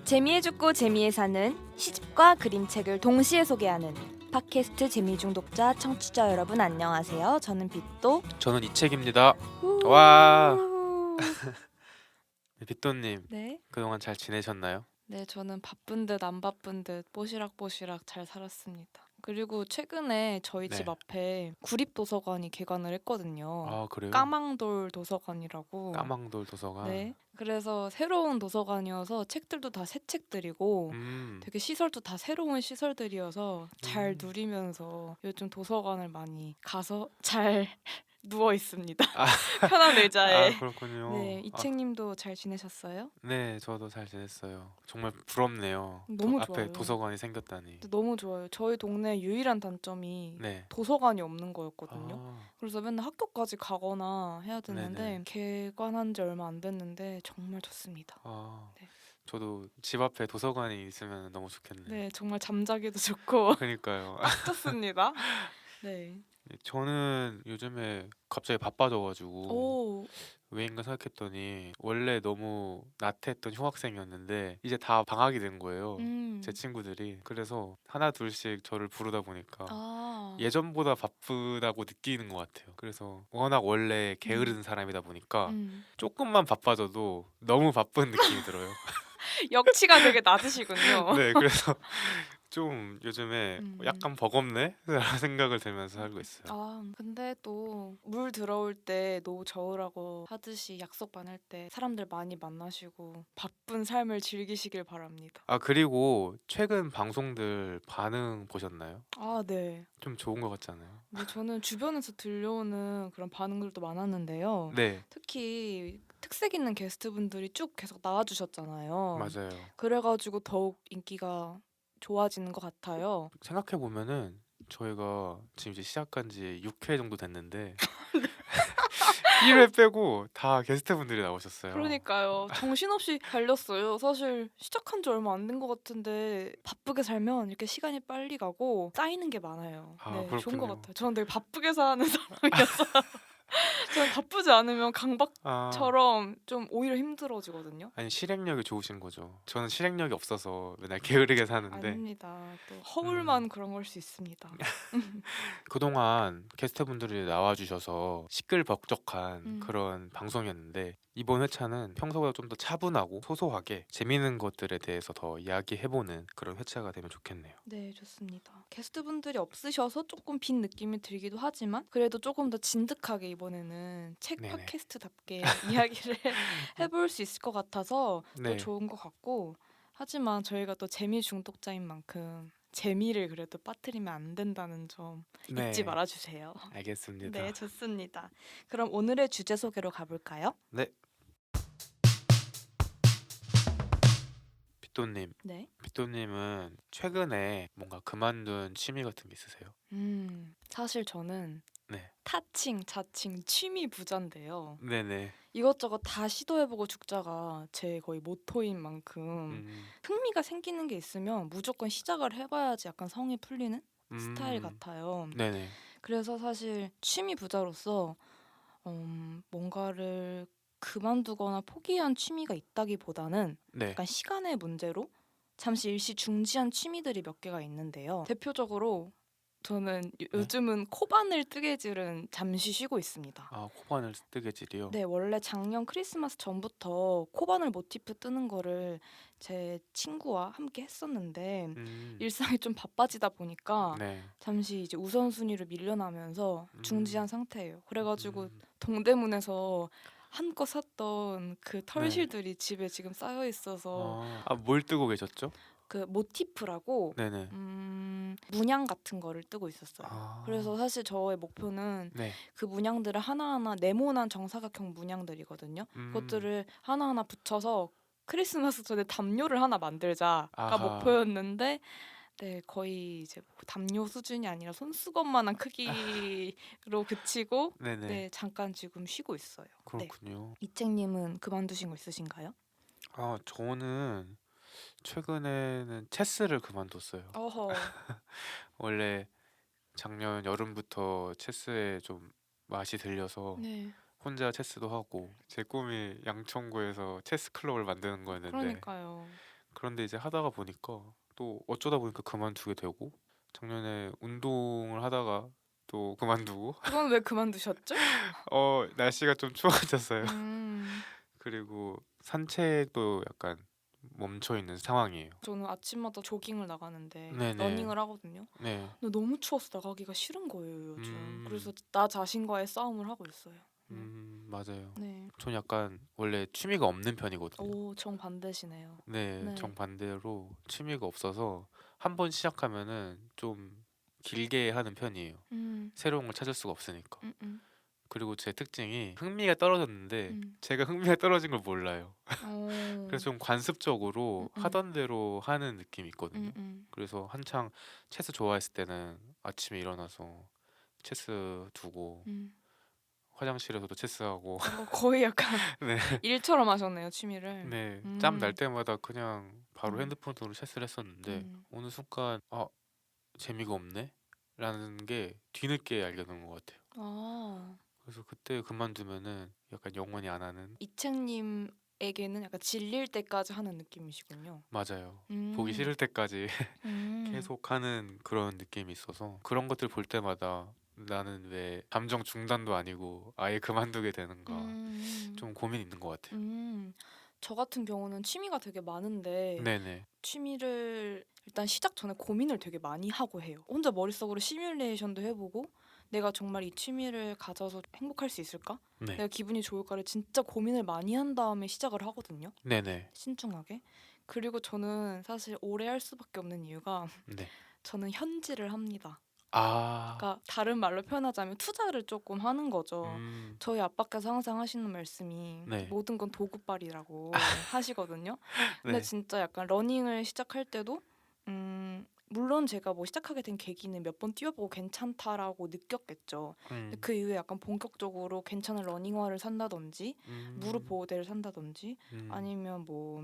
재미에 죽고 재미에 사는 시집과 그림책을 동시에 소개하는 팟캐스트 재미중독자 청취자 여러분 안녕하세요. 저는 빛도. 저는 이책입니다. 와. 빛도님, 네. 그동안 잘 지내셨나요? 네, 저는 바쁜 듯 안 바쁜 듯 뽀시락뽀시락 잘 살았습니다. 그리고 최근에 저희 집 네. 앞에 구립도서관이 개관을 했거든요. 아, 그래요? 까망돌 도서관이라고. 까망돌 도서관. 네. 그래서 새로운 도서관이어서 책들도 다 새 책들이고 음. 되게 시설도 다 새로운 시설들이어서 잘 음. 누리면서 요즘 도서관을 많이 가서 잘 누워 있습니다. 아. 편한 의자에. 그렇군요. 네, 이책님도 잘 지내셨어요? 네, 저도 잘 지냈어요. 정말 부럽네요. 너무 앞에 좋아요. 도서관이 생겼다니. 너무 좋아요. 저희 동네 유일한 단점이 네. 도서관이 없는 거였거든요. 아, 그래서 맨날 학교까지 가거나 해야 되는데 네네. 개관한 지 얼마 안 됐는데 정말 좋습니다. 네. 저도 집 앞에 도서관이 있으면 너무 좋겠네요. 네, 정말 잠자기도 좋고 그러니까요. 딱 좋습니다. 네. 저는 요즘에 갑자기 바빠져가지고 오, 왜인가 생각했더니 원래 너무 나태했던 휴학생이었는데 이제 다 방학이 된 거예요. 제 친구들이. 그래서 하나 둘씩 저를 부르다 보니까 아, 예전보다 바쁘다고 느끼는 것 같아요. 그래서 워낙 원래 게으른 사람이다 보니까 조금만 바빠져도 너무 바쁜 느낌이 들어요. 역치가 되게 낮으시군요. 네, 그래서 좀 요즘에 음. 약간 버겁네? 라는 생각을 들면서 살고 있어요. 아, 근데 또 물 들어올 때 노 저으라고 하듯이 약속 만날 때 사람들 많이 만나시고 바쁜 삶을 즐기시길 바랍니다. 그리고 최근 방송들 반응 보셨나요? 아, 네. 좀 좋은 것 같잖아요. 네, 저는 주변에서 들려오는 그런 반응들도 많았는데요. 네, 특히 특색 있는 게스트분들이 쭉 계속 나와주셨잖아요. 맞아요. 그래가지고 더욱 인기가 좋아지는 것 같아요. 생각해 보면은 저희가 지금 이제 시작한 지 6회 정도 됐는데 1회 빼고 다 게스트분들이 나오셨어요. 그러니까요. 정신없이 달렸어요. 사실 시작한 지 얼마 안 된 것 같은데 바쁘게 살면 이렇게 시간이 빨리 가고 쌓이는 게 많아요. 네, 좋은 것 그렇군요. 같아요. 저는 되게 바쁘게 사는 사람이어서 저는 바쁘지 않으면 아, 강박처럼 좀 오히려 힘들어지거든요. 아니 실행력이 좋으신 거죠. 저는 실행력이 없어서 맨날 게으르게 사는데 아닙니다. 또 허울만 그런 걸 수 있습니다. 그동안 게스트분들이 나와주셔서 시끌벅적한 음. 그런 방송이었는데 이번 회차는 평소보다 좀 더 차분하고 소소하게 재미있는 것들에 대해서 더 이야기해보는 그런 회차가 되면 좋겠네요. 네, 좋습니다. 게스트분들이 없으셔서 조금 빈 느낌이 들기도 하지만 그래도 조금 더 진득하게 이번에는 책 네네. 팟캐스트답게 이야기를 해볼 수 있을 것 같아서 또 네. 좋은 것 같고 하지만 저희가 또 재미 중독자인 만큼 재미를 그래도 빠뜨리면 안 된다는 점 잊지 네. 말아주세요. 알겠습니다. 네, 좋습니다. 그럼 오늘의 주제 소개로 가볼까요? 네. 빗도님, 네. 빗도님은 최근에 뭔가 그만둔 취미 같은 게 있으세요? 사실 저는 네. 타칭, 자칭 취미 부자인데요. 네네. 이것저것 다 시도해보고 죽자가 제 거의 모토인 만큼 음, 흥미가 생기는 게 있으면 무조건 시작을 해봐야지 약간 성이 풀리는 스타일 음, 같아요. 네네. 그래서 사실 취미 부자로서 뭔가를 그만두거나 포기한 취미가 있다기보다는 네. 약간 시간의 문제로 잠시 일시 중지한 취미들이 몇 개가 있는데요. 대표적으로 저는 요즘은 코바늘 뜨개질은 잠시 쉬고 있습니다. 코바늘 뜨개질이요? 네, 원래 작년 크리스마스 전부터 코바늘 모티프 뜨는 거를 제 친구와 함께 했었는데 음, 일상이 좀 바빠지다 보니까 네. 잠시 이제 우선순위로 밀려나면서 중지한 상태예요. 그래가지고 음, 동대문에서 한껏 샀던 그 네. 털실들이 집에 지금 쌓여 있어서 뭘 뜨고 계셨죠? 그 모티프라고 네네. 문양 같은 거를 뜨고 있었어요. 아, 그래서 사실 저의 목표는 네. 그 문양들을 하나하나 네모난 정사각형 문양들이거든요. 음, 그것들을 하나하나 붙여서 크리스마스 전에 담요를 하나 만들자가 아하. 목표였는데 네, 거의 이제 뭐 담요 수준이 아니라 손수건만한 크기로 그치고 네네. 네, 잠깐 지금 쉬고 있어요. 네. 그렇군요. 이책님은 그만두신 거 있으신가요? 저는 최근에는 체스를 그만뒀어요. 어허. 원래 작년 여름부터 체스에 좀 맛이 들려서 네. 혼자 체스도 하고 제 꿈이 양천구에서 체스 클럽을 만드는 거였는데 그러니까요. 그런데 이제 하다가 보니까 또 어쩌다 보니까 그만두게 되고 작년에 운동을 하다가 또 그만두고 그건 왜 그만두셨죠? 날씨가 좀 추워졌어요. 음. 그리고 산책도 약간 멈춰 있는 상황이에요. 저는 아침마다 조깅을 나가는데 네네. 러닝을 하거든요. 네. 근데 너무 추워서 나가기가 싫은 거예요, 요즘. 음. 그래서 나 자신과의 싸움을 하고 있어요. 맞아요. 네. 전 약간 원래 취미가 없는 편이거든요. 오, 정반대시네요. 네, 네. 정반대로 취미가 없어서 한 번 시작하면은 좀 길게 하는 편이에요. 음. 새로운 걸 찾을 수가 없으니까. 음. 음. 그리고 제 특징이 흥미가 떨어졌는데 음. 제가 흥미가 떨어진 걸 몰라요. 오. 그래서 좀 관습적으로 하던 대로 하는 느낌이 있거든요. 그래서 한창 체스 좋아했을 때는 아침에 일어나서 체스 두고 음. 화장실에서도 체스하고 거의 약간 네, 일처럼 하셨네요, 취미를. 네, 짬 날 때마다 그냥 바로 음. 핸드폰으로 체스를 했었는데 음. 어느 순간 재미가 없네? 라는 게 뒤늦게 알게 된 것 같아요. 아. 그래서 그때 그만두면은 약간 영원히 안 하는. 이책님에게는 약간 질릴 때까지 하는 느낌이시군요. 맞아요. 보기 음. 싫을 때까지 음. 계속 하는 그런 느낌이 있어서 그런 것들 볼 때마다 나는 왜 감정 중단도 아니고 아예 그만두게 되는가 좀 고민 있는 것 같아요. 저 같은 경우는 취미가 되게 많은데 네네. 취미를 일단 시작 전에 고민을 되게 많이 하고 해요. 혼자 머릿속으로 시뮬레이션도 해보고 내가 정말 이 취미를 가져서 행복할 수 있을까? 네. 내가 기분이 좋을까를 진짜 고민을 많이 한 다음에 시작을 하거든요. 네네. 신중하게. 그리고 저는 사실 오래 할 수밖에 없는 이유가 네. 저는 현질을 합니다. 아. 그러니까 다른 말로 표현하자면 투자를 조금 하는 거죠. 음. 저희 아빠께서 항상 하시는 말씀이 네. 모든 건 도구빨이라고 하시거든요. 근데 네. 진짜 약간 러닝을 시작할 때도 물론 제가 뭐 시작하게 된 계기는 몇 번 뛰어보고 괜찮다라고 느꼈겠죠. 근데 그 이후에 약간 본격적으로 괜찮은 러닝화를 산다든지 무릎 보호대를 산다든지 아니면 뭐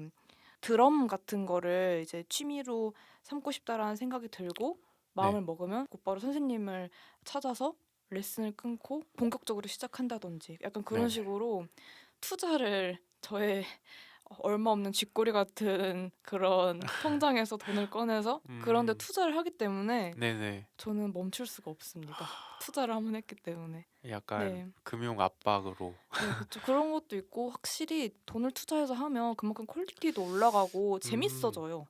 드럼 같은 거를 이제 취미로 삼고 싶다라는 생각이 들고 마음을 네. 먹으면 곧바로 선생님을 찾아서 레슨을 끊고 본격적으로 시작한다든지 약간 그런 네네. 식으로 투자를 저의 얼마 없는 쥐꼬리 같은 그런 통장에서 돈을 꺼내서 그런 데 투자를 하기 때문에 네네. 저는 멈출 수가 없습니다. 투자를 한번 했기 때문에. 약간 네. 금융 압박으로. 네, 그쵸. 그런 것도 있고 확실히 돈을 투자해서 하면 그만큼 퀄리티도 올라가고 음. 재밌어져요.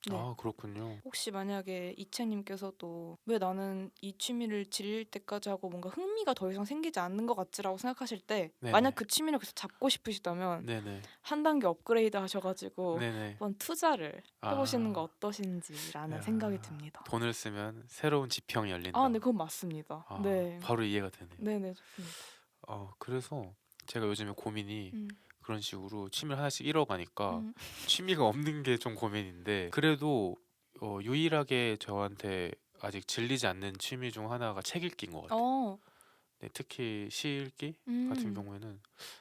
네. 아, 그렇군요. 혹시 만약에 이채님께서도 왜 나는 이 취미를 질릴 때까지 하고 뭔가 흥미가 더 이상 생기지 않는 것 같지라고 생각하실 때 네네. 만약 그 취미를 계속 잡고 싶으시다면 네네. 한 단계 업그레이드 하셔가지고 네네. 한번 투자를 해보시는 거 아. 어떠신지라는 야, 생각이 듭니다. 돈을 쓰면 새로운 지평이 열린다. 아, 네, 그건 맞습니다. 네. 바로 이해가 되네요. 네네, 좋습니다. 그래서 제가 요즘에 고민이 음. 그런 식으로 취미를 하나씩 잃어가니까 음. 취미가 없는 게 좀 고민인데 그래도 유일하게 저한테 아직 질리지 않는 취미 중 하나가 책 읽기인 것 같아요. 어. 네, 특히 시 읽기 같은 경우에는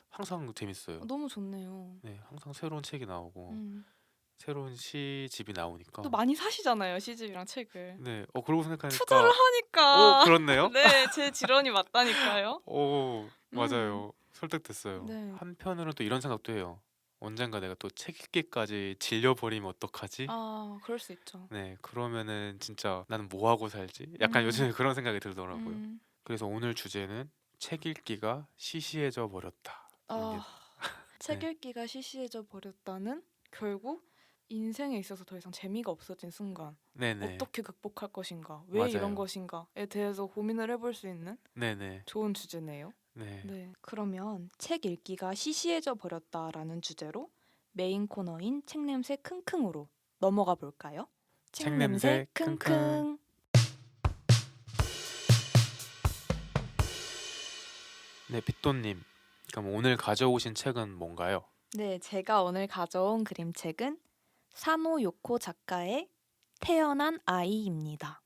항상 재밌어요. 너무 좋네요. 네, 항상 새로운 책이 나오고 음. 새로운 시집이 나오니까. 또 많이 사시잖아요, 시집이랑 책을. 네, 그러고 생각하니까 투자를 하니까. 그렇네요. 네, 제 지론이 맞다니까요. 맞아요. 설득됐어요. 네. 한편으로는 또 이런 생각도 해요. 언젠가 내가 또 책 읽기까지 질려버리면 어떡하지? 아, 그럴 수 있죠. 네, 그러면은 진짜 나는 뭐 하고 살지? 약간 요즘에 그런 생각이 들더라고요. 음. 그래서 오늘 주제는 책 읽기가 시시해져 버렸다입니다. 아, 책 네, 읽기가 시시해져 버렸다는 결국 인생에 있어서 더 이상 재미가 없어진 순간 네네, 어떻게 극복할 것인가, 왜 이런 맞아요. 것인가에 대해서 고민을 해볼 수 있는 네네, 좋은 주제네요. 네, 네. 그러면 책 읽기가 시시해져 버렸다라는 주제로 메인 코너인 책냄새 킁킁으로 넘어가 볼까요? 책냄새 책냄새 킁킁. 킁킁. 네, 빗돈님. 그럼 오늘 가져오신 책은 뭔가요? 네, 제가 오늘 가져온 그림책은 사노 요코 작가의 태어난 아이입니다.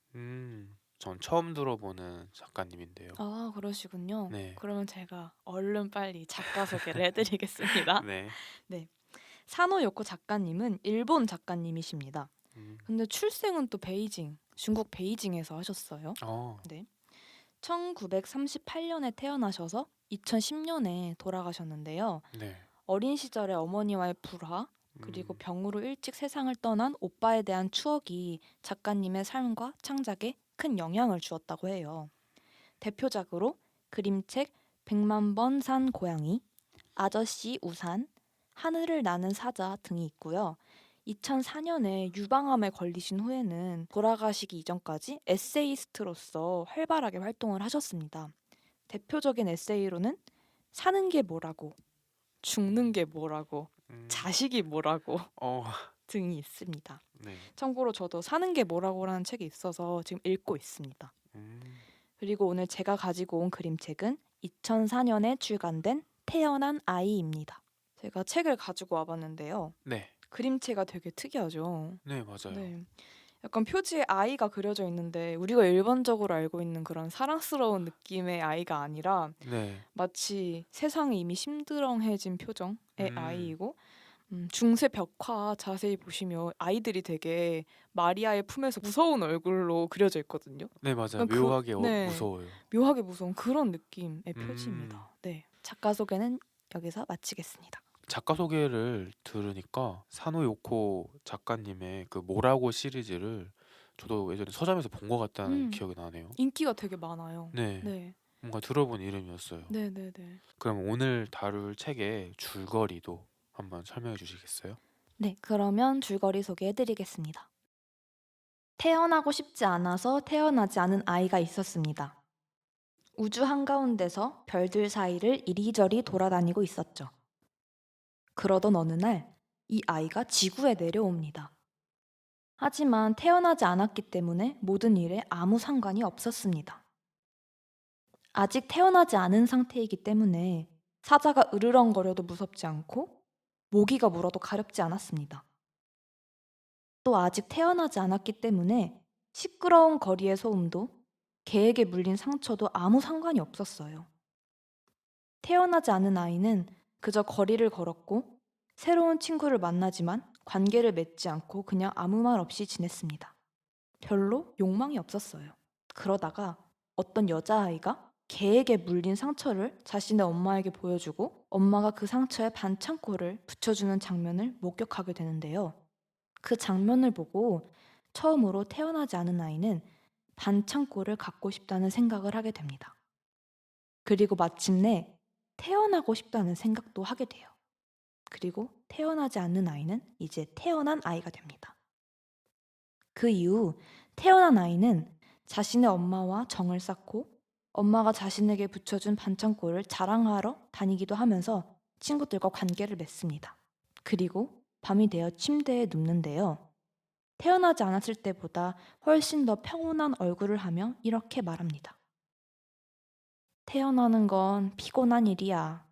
전 처음 들어보는 작가님인데요. 아, 그러시군요. 네, 그러면 제가 얼른 빨리 작가 소개를 해드리겠습니다. 네, 네, 사노 요코 작가님은 일본 작가님이십니다. 음, 근데 출생은 또 베이징, 중국 베이징에서 하셨어요. 어, 네. 1938년에 태어나셔서 2010년에 돌아가셨는데요. 네, 어린 시절에 어머니와의 불화, 그리고 음. 병으로 일찍 세상을 떠난 오빠에 대한 추억이 작가님의 삶과 창작에 큰 영향을 주었다고 해요. 대표작으로 그림책 100만 번 산 고양이, 아저씨 우산, 하늘을 나는 사자 등이 있고요. 2004년에 유방암에 걸리신 후에는 돌아가시기 이전까지 에세이스트로서 활발하게 활동을 하셨습니다. 대표적인 에세이로는 사는 게 뭐라고, 죽는 게 뭐라고, 음. 자식이 뭐라고 어. 등이 있습니다. 네. 참고로 저도 사는 게 뭐라고라는 책이 있어서 지금 읽고 있습니다. 음. 그리고 오늘 제가 가지고 온 그림책은 2004년에 출간된 태어난 아이입니다. 제가 책을 가지고 와봤는데요. 네. 그림체가 되게 특이하죠. 네, 맞아요. 네. 약간 표지에 아이가 그려져 있는데 우리가 일반적으로 알고 있는 그런 사랑스러운 느낌의 아이가 아니라 네. 마치 세상이 이미 심드렁해진 표정의 음. 아이이고 중세 벽화 자세히 보시면 아이들이 되게 마리아의 품에서 무서운 얼굴로 그려져 있거든요. 네, 맞아요. 약간 묘하게 네, 무서워요. 묘하게 무서운 그런 느낌의 음. 표지입니다. 네, 작가 소개는 여기서 마치겠습니다. 작가 소개를 들으니까 사노요코 작가님의 그 뭐라고 시리즈를 저도 예전에 서점에서 본 것 같다는 기억이 나네요. 인기가 되게 많아요. 네. 네, 뭔가 들어본 이름이었어요. 네, 네, 네. 그럼 오늘 다룰 책의 줄거리도 한번 설명해 주시겠어요? 네, 그러면 줄거리 소개해드리겠습니다. 태어나고 싶지 않아서 태어나지 않은 아이가 있었습니다. 우주 한가운데서 별들 사이를 이리저리 돌아다니고 있었죠. 그러던 어느 날, 이 아이가 지구에 내려옵니다. 하지만 태어나지 않았기 때문에 모든 일에 아무 상관이 없었습니다. 아직 태어나지 않은 상태이기 때문에 사자가 으르렁거려도 무섭지 않고 모기가 물어도 가렵지 않았습니다. 또 아직 태어나지 않았기 때문에 시끄러운 거리의 소음도 개에게 물린 상처도 아무 상관이 없었어요. 태어나지 않은 아이는 그저 거리를 걸었고 새로운 친구를 만나지만 관계를 맺지 않고 그냥 아무 말 없이 지냈습니다. 별로 욕망이 없었어요. 그러다가 어떤 여자아이가 개에게 물린 상처를 자신의 엄마에게 보여주고 엄마가 그 상처에 반창고를 붙여주는 장면을 목격하게 되는데요. 그 장면을 보고 처음으로 태어나지 않은 아이는 반창고를 갖고 싶다는 생각을 하게 됩니다. 그리고 마침내 태어나고 싶다는 생각도 하게 돼요. 그리고 태어나지 않는 아이는 이제 태어난 아이가 됩니다. 그 이후 태어난 아이는 자신의 엄마와 정을 쌓고 엄마가 자신에게 붙여준 반창고를 자랑하러 다니기도 하면서 친구들과 관계를 맺습니다. 그리고 밤이 되어 침대에 눕는데요. 태어나지 않았을 때보다 훨씬 더 평온한 얼굴을 하며 이렇게 말합니다. 태어나는 건 피곤한 일이야.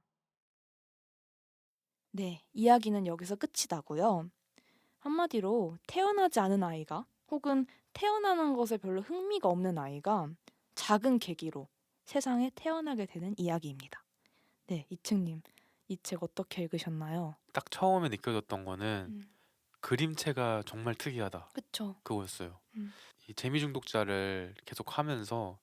네, 이야기는 여기서 끝이 나고요. 한마디로 태어나지 않은 아이가 혹은 태어나는 것에 별로 흥미가 없는 아이가 작은 계기로 세상에 태어나게 되는 이야기입니다. 네, 이층님, 이 책 어떻게 읽으셨나요? 딱 처음에 느껴졌던 거는 음, 그림체가 정말 특이하다. 그쵸. 그거였어요. 음, 이 재미 중독자를 계속 하면서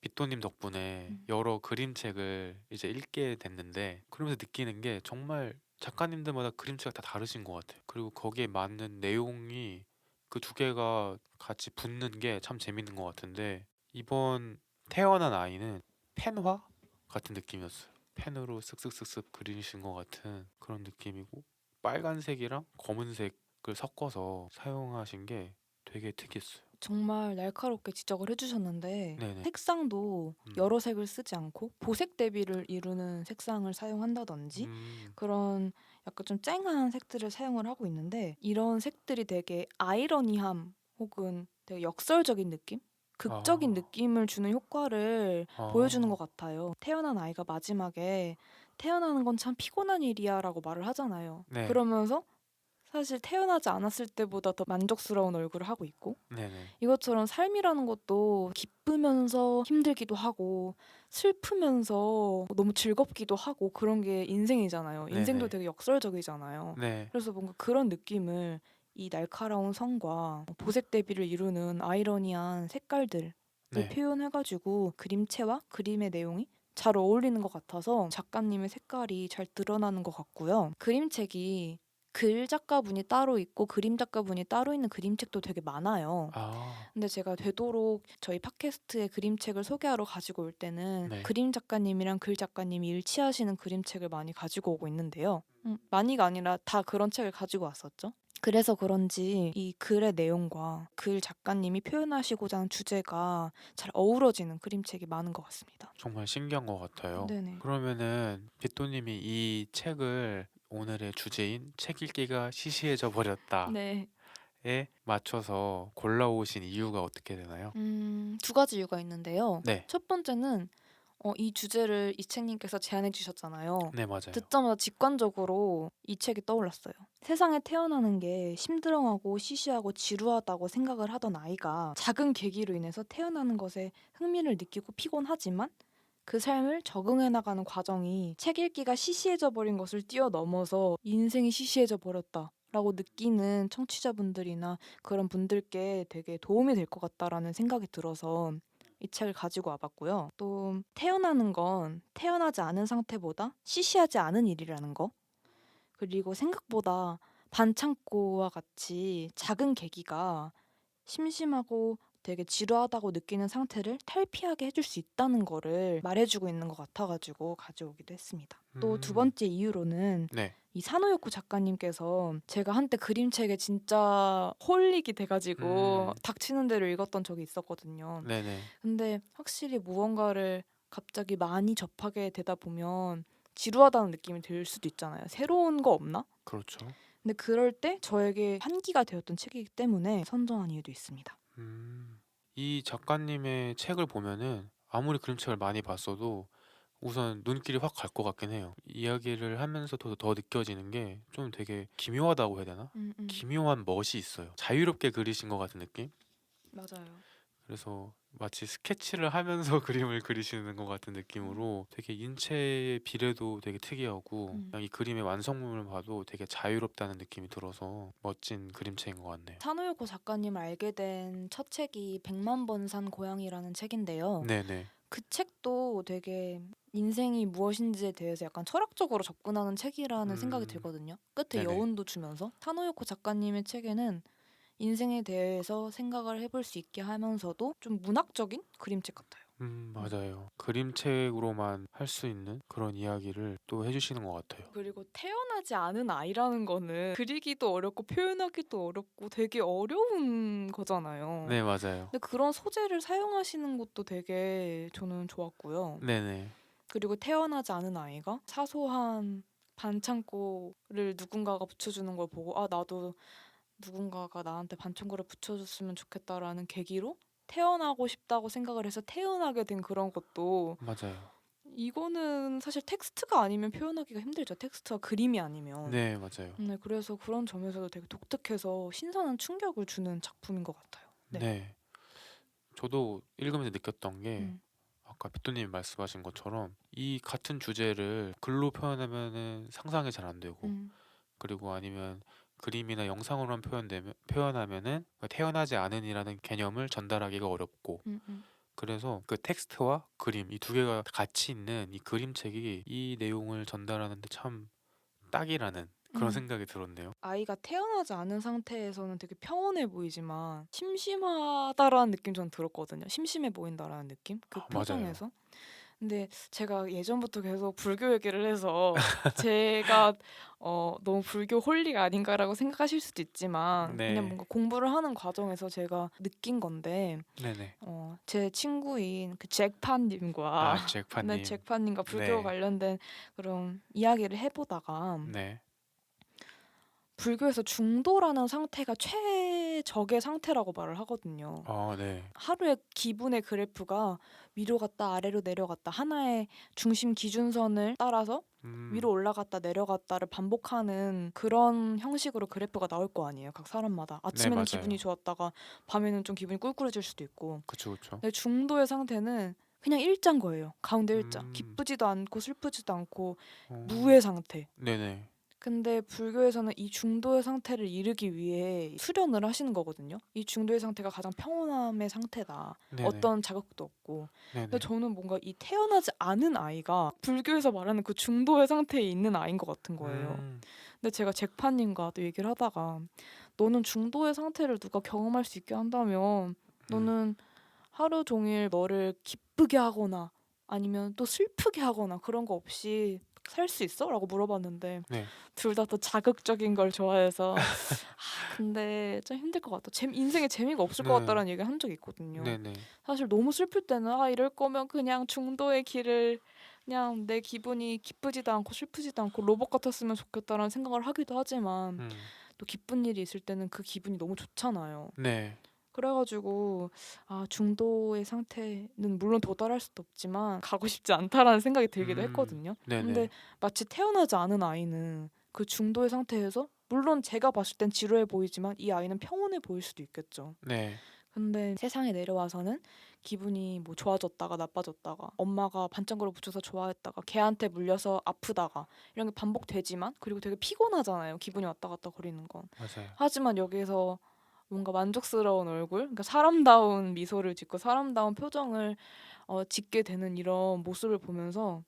빗도님 덕분에 음, 여러 그림책을 이제 읽게 됐는데 그러면서 느끼는 게 정말 작가님들마다 그림체가 다 다르신 것 같아요. 그리고 거기에 맞는 내용이 그 두 개가 같이 붙는 게 참 재밌는 것 같은데 이번 태어난 아이는 펜화 같은 느낌이었어요. 펜으로 쓱쓱쓱쓱 그리신 것 같은 그런 느낌이고 빨간색이랑 검은색을 섞어서 사용하신 게 되게 특이했어요. 정말 날카롭게 지적을 해주셨는데 네네. 색상도 여러 색을 쓰지 않고 보색 대비를 이루는 색상을 사용한다든지 그런 약간 좀 쨍한 색들을 사용을 하고 있는데 이런 색들이 되게 아이러니함 혹은 되게 역설적인 느낌? 극적인 아. 느낌을 주는 효과를 보여주는 것 같아요. 태어난 아이가 마지막에 태어나는 건 참 피곤한 일이야라고 말을 하잖아요. 네. 그러면서 사실 태어나지 않았을 때보다 더 만족스러운 얼굴을 하고 있고 네네. 이것처럼 삶이라는 것도 기쁘면서 힘들기도 하고 슬프면서 너무 즐겁기도 하고 그런 게 인생이잖아요. 인생도 네네. 되게 역설적이잖아요. 네. 그래서 뭔가 그런 느낌을 이 날카로운 선과 보색 대비를 이루는 아이러니한 색깔들을 네. 표현해가지고 그림체와 그림의 내용이 잘 어울리는 것 같아서 작가님의 색깔이 잘 드러나는 것 같고요. 그림책이 글 작가분이 따로 있고 그림 작가분이 따로 있는 그림책도 되게 많아요. 아. 근데 제가 되도록 저희 팟캐스트에 그림책을 소개하러 가지고 올 때는 네. 그림 작가님이랑 글 작가님이 일치하시는 그림책을 많이 가지고 오고 있는데요. 많이가 아니라 다 그런 책을 가지고 왔었죠. 그래서 그런지 이 글의 내용과 글 작가님이 표현하시고자 하는 주제가 잘 어우러지는 그림책이 많은 것 같습니다. 정말 신기한 것 같아요. 네네. 그러면은 빗도님이 이 책을 오늘의 주제인 책 읽기가 시시해져 버렸다에 네. 맞춰서 골라오신 이유가 어떻게 되나요? 두 가지 이유가 있는데요. 네. 첫 번째는 이 주제를 이책님께서 제안해 주셨잖아요. 네, 맞아요. 듣자마자 직관적으로 이 책이 떠올랐어요. 세상에 태어나는 게 심드렁하고 시시하고 지루하다고 생각을 하던 아이가 작은 계기로 인해서 태어나는 것에 흥미를 느끼고 피곤하지만 그 삶을 적응해 나가는 과정이 책 읽기가 시시해져 버린 것을 뛰어넘어서 인생이 시시해져 버렸다라고 느끼는 청취자분들이나 그런 분들께 되게 도움이 될 것 같다라는 생각이 들어서 이 책을 가지고 와봤고요. 또 태어나는 건 태어나지 않은 상태보다 시시하지 않은 일이라는 거. 그리고 생각보다 반창고와 같이 작은 계기가 심심하고 되게 지루하다고 느끼는 상태를 탈피하게 해줄 수 있다는 거를 말해주고 있는 것 같아가지고 가져오기도 했습니다. 또 두 번째 이유로는 네. 이 사노요코 작가님께서 제가 한때 그림책에 진짜 홀릭이 돼가지고 닥치는 대로 읽었던 적이 있었거든요. 네네. 근데 확실히 무언가를 갑자기 많이 접하게 되다 보면 지루하다는 느낌이 들 수도 있잖아요. 새로운 거 없나? 그렇죠. 근데 그럴 때 저에게 환기가 되었던 책이기 때문에 선정한 이유도 있습니다. 이 작가님의 책을 보면은 아무리 그림책을 많이 봤어도 우선 눈길이 확 갈 것 같긴 해요. 이야기를 하면서도 더 느껴지는 게 좀 되게 기묘하다고 해야 되나? 기묘한 멋이 있어요. 자유롭게 그리신 것 같은 느낌? 맞아요. 그래서 마치 스케치를 하면서 그림을 그리시는 것 같은 느낌으로 되게 인체의 비례도 되게 특이하고 그냥 이 그림의 완성품을 봐도 되게 자유롭다는 느낌이 들어서 멋진 그림체인 것 같네요. 사노요코 작가님을 알게 된 첫 책이 100만 번 산 고양이라는 책인데요. 네네. 그 책도 되게 인생이 무엇인지에 대해서 약간 철학적으로 접근하는 책이라는 생각이 들거든요. 끝에 네네. 여운도 주면서 사노요코 작가님의 책에는 인생에 대해서 생각을 해볼 수 있게 하면서도 좀 문학적인 그림책 같아요. 맞아요. 그림책으로만 할 수 있는 그런 이야기를 또 해주시는 것 같아요. 그리고 태어나지 않은 아이라는 거는 그리기도 어렵고 표현하기도 어렵고 되게 어려운 거잖아요. 네, 맞아요. 근데 그런 소재를 사용하시는 것도 되게 저는 좋았고요. 네네. 그리고 태어나지 않은 아이가 사소한 반창고를 누군가가 붙여주는 걸 보고 아 나도 누군가가 나한테 반창고를 붙여줬으면 좋겠다라는 계기로 태어나고 싶다고 생각을 해서 태어나게 된 그런 것도 맞아요. 이거는 사실 텍스트가 아니면 표현하기가 힘들죠. 텍스트와 그림이 아니면. 네, 맞아요. 네, 그래서 그런 점에서도 되게 독특해서 신선한 충격을 주는 작품인 것 같아요. 네. 네. 저도 읽으면서 느꼈던 게 음, 아까 비토님이 말씀하신 것처럼 이 같은 주제를 글로 표현하면은 상상이 잘 안 되고 음, 그리고 아니면 그림이나 영상으로만 표현하면은 태어나지 않은이라는 개념을 전달하기가 어렵고 음, 음. 그래서 그 텍스트와 그림 이 두 개가 같이 있는 이 그림책이 이 내용을 전달하는데 참 딱이라는 그런 음. 생각이 들었네요. 아이가 태어나지 않은 상태에서는 되게 평온해 보이지만 심심하다라는 느낌 전 들었거든요. 심심해 보인다라는 느낌? 그 아, 맞아요. 표정에서. 근데 제가 예전부터 계속 불교 얘기를 해서 제가 너무 불교 홀릭 아닌가라고 생각하실 수도 있지만 그냥 네. 뭔가 공부를 하는 과정에서 제가 느낀 건데 네네. 제 친구인 그 잭파님과 아, 네, 잭파님. 잭파님과 불교 네. 관련된 그런 이야기를 해보다가 네. 불교에서 중도라는 상태가 최적의 상태라고 말을 하거든요. 아, 네. 하루의 기분의 그래프가 위로 갔다 아래로 내려갔다 하나의 중심 기준선을 따라서 위로 올라갔다 내려갔다를 반복하는 그런 형식으로 그래프가 나올 거 아니에요. 각 사람마다. 네, 아침에는 기분이 맞아요. 좋았다가 밤에는 좀 기분이 꿀꿀해질 수도 있고. 그쵸, 그쵸. 근데 중도의 상태는 그냥 일자인 거예요. 가운데 일자. 음. 기쁘지도 않고 슬프지도 않고 어. 무의 상태. 네네. 근데 불교에서는 이 중도의 상태를 이루기 위해 수련을 하시는 거거든요. 이 중도의 상태가 가장 평온함의 상태다. 네네. 어떤 자극도 없고. 근데 네네. 저는 뭔가 이 태어나지 않은 아이가 불교에서 말하는 그 중도의 상태에 있는 아이인 것 같은 거예요. 음. 근데 제가 잭파님과 또 얘기를 하다가 너는 중도의 상태를 누가 경험할 수 있게 한다면 음. 너는 하루 종일 너를 기쁘게 하거나 아니면 또 슬프게 하거나 그런 거 없이 살 수 있어? 라고 물어봤는데 네. 둘 다 또 자극적인 걸 좋아해서 근데 좀 힘들 것 같다. 인생에 재미가 없을 것 네. 같다라는 얘기를 한 적이 있거든요. 네네. 사실 너무 슬플 때는 이럴 거면 그냥 중도의 길을 그냥 내 기분이 기쁘지도 않고 슬프지도 않고 로봇 같았으면 좋겠다라는 생각을 하기도 하지만 음. 또 기쁜 일이 있을 때는 그 기분이 너무 좋잖아요. 네. 그래가지고 중도의 상태는 물론 도달할 수도 없지만 가고 싶지 않다라는 생각이 들기도 했거든요. 근데 네네. 마치 태어나지 않은 아이는 그 중도의 상태에서 물론 제가 봤을 땐 지루해 보이지만 이 아이는 평온해 보일 수도 있겠죠. 네. 근데 세상에 내려와서는 기분이 뭐 좋아졌다가 나빠졌다가 엄마가 반창고를 붙여서 좋아했다가 걔한테 물려서 아프다가 이런 게 반복되지만 그리고 되게 피곤하잖아요. 기분이 왔다 갔다 거리는 건. 맞아요. 하지만 여기에서 뭔가 만족스러운 얼굴, 그러니까 사람다운 미소를 짓고 사람다운 표정을 짓게 되는 이런 모습을 보면서